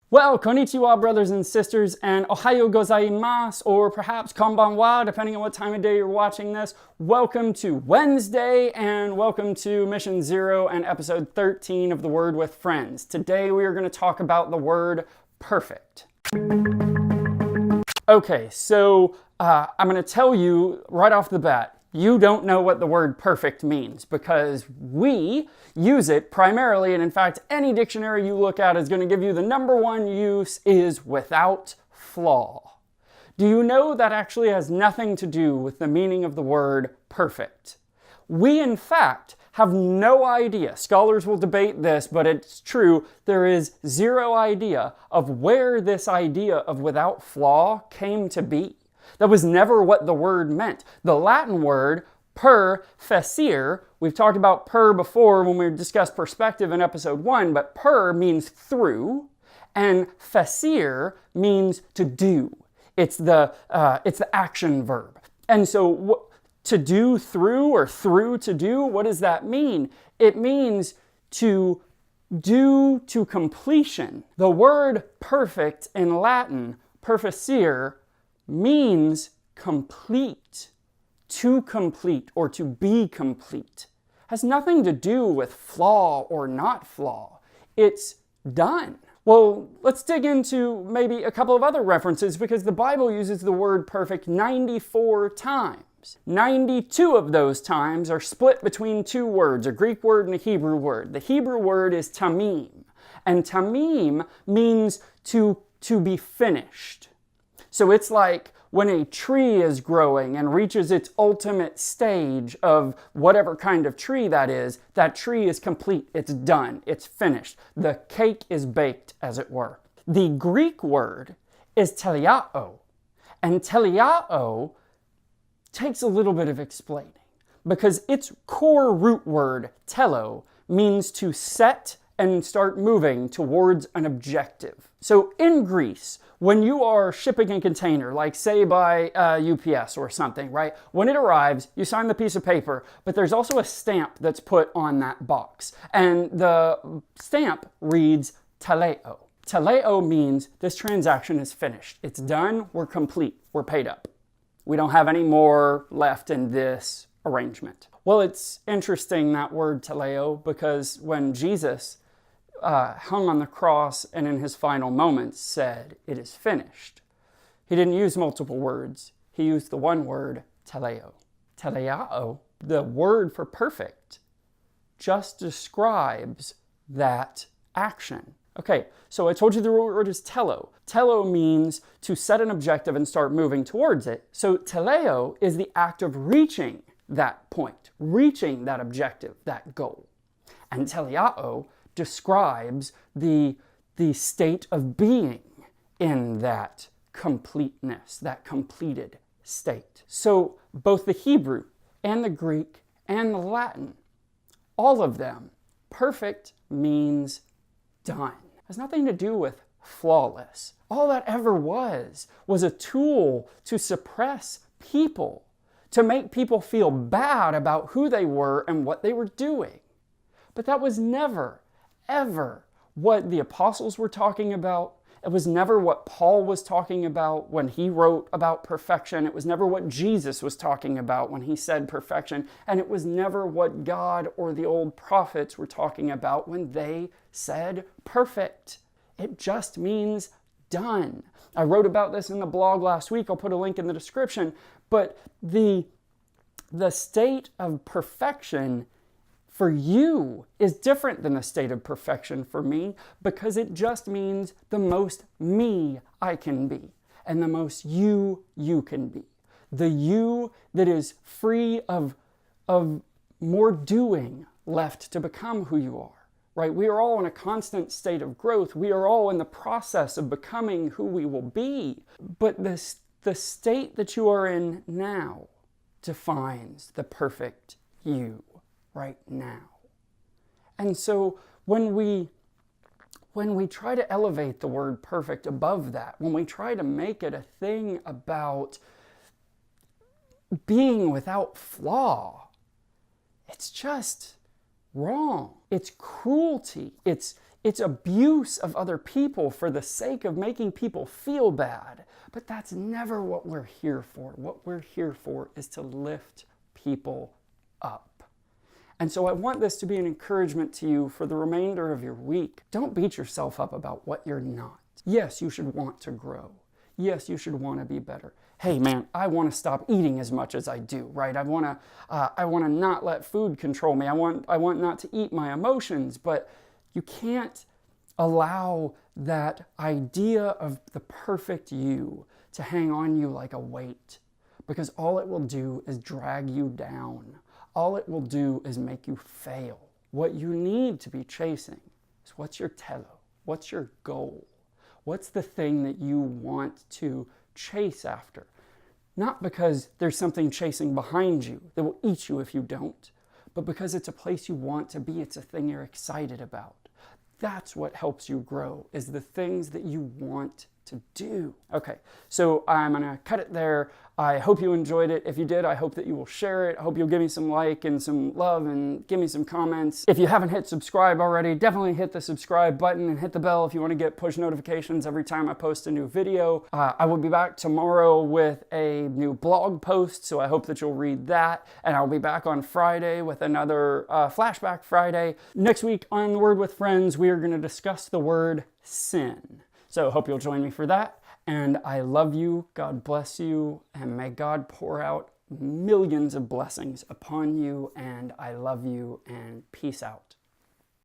Well, konnichiwa, brothers and sisters, and ohayo gozaimasu, or perhaps konbanwa, depending on what time of day you're watching this. Welcome to Wednesday, and welcome to Mission Zero and episode 13 of The Word with Friends. Today we are going to talk about the word perfect. Okay, so I'm going to tell you right off the bat, you don't know what the word perfect means because we use it primarily, and in fact, any dictionary you look at is going to give you the number one use is without flaw. Do you know that actually has nothing to do with the meaning of the word perfect? We, in fact, have no idea. Scholars will debate this, but it's true. There is zero idea of where this idea of without flaw came to be. That was never what the word meant. The Latin word per facere, we've talked about per before when we discussed perspective in episode 1, but per means through, and facere means to do. It's the action verb. And so to do through or through to do, what does that mean? It means to do to completion. The word perfect in Latin, perficere, means complete, to complete, or to be complete. Has nothing to do with flaw or not flaw. It's done. Well, let's dig into maybe a couple of other references because the Bible uses the word perfect 94 times. 92 of those times are split between two words, a Greek word and a Hebrew word. The Hebrew word is tamim, and tamim means to be finished. So it's like when a tree is growing and reaches its ultimate stage of whatever kind of tree that tree is complete, it's done, it's finished. The cake is baked, as it were. The Greek word is teleao, and teleao takes a little bit of explaining because its core root word, telo, means to set and start moving towards an objective. So in Greece, when you are shipping a container, like say by UPS or something, right? When it arrives, you sign the piece of paper, but there's also a stamp that's put on that box. And the stamp reads teleo. Teleo means this transaction is finished. It's done, we're complete, we're paid up. We don't have any more left in this arrangement. Well, it's interesting, that word teleo, because when Jesus hung on the cross and in his final moments said, "It is finished," he didn't use multiple words. He used the one word, teleo. Teleao, the word for perfect, just describes that action. Okay, so I told you the root word is telo. Telo means to set an objective and start moving towards it. So teleo is the act of reaching that point, reaching that objective, that goal. And teleao describes the state of being in that completeness, that completed state. So both the Hebrew and the Greek and the Latin, all of them, perfect means done. It has nothing to do with flawless. All that ever was a tool to suppress people, to make people feel bad about who they were and what they were doing. But that was never, ever what the apostles were talking about. It was never what Paul was talking about when he wrote about perfection. It was never what Jesus was talking about when he said perfection. And it was never what God or the old prophets were talking about when they said perfect. It just means done. I wrote about this in the blog last week. I'll put a link in the description. But the state of perfection for you is different than the state of perfection for me because it just means the most me I can be and the most you can be. The you that is free of more doing left to become who you are, right? We are all in a constant state of growth. We are all in the process of becoming who we will be. But the state that you are in now defines the perfect you right now. And so when we try to elevate the word perfect above that, when we try to make it a thing about being without flaw, it's just wrong. It's cruelty. It's It's abuse of other people for the sake of making people feel bad. But that's never what we're here for. What we're here for is to lift people up. And so I want this to be an encouragement to you for the remainder of your week. Don't beat yourself up about what you're not. Yes, you should want to grow. Yes, you should want to be better. Hey man, I want to stop eating as much as I do, right? I want to not let food control me. I want not to eat my emotions, but you can't allow that idea of the perfect you to hang on you like a weight, because all it will do is drag you down. All it will do is make you fail. What you need to be chasing is, what's your telo? What's your goal? What's the thing that you want to chase after? Not because there's something chasing behind you that will eat you if you don't, but because it's a place you want to be. It's a thing you're excited about. That's what helps you grow, is the things that you want to do. Okay, so I'm gonna cut it there. I hope you enjoyed it. If you did, I hope that you will share it. I hope you'll give me some like and some love and give me some comments. If you haven't hit subscribe already, definitely hit the subscribe button and hit the bell if you want to get push notifications every time I post a new video. I will be back tomorrow with a new blog post, so I hope that you'll read that. And I'll be back on Friday with another Flashback Friday. Next week on The Word with Friends, we are going to discuss the word sin. So hope you'll join me for that. And I love you, God bless you, and may God pour out millions of blessings upon you, and I love you, and peace out.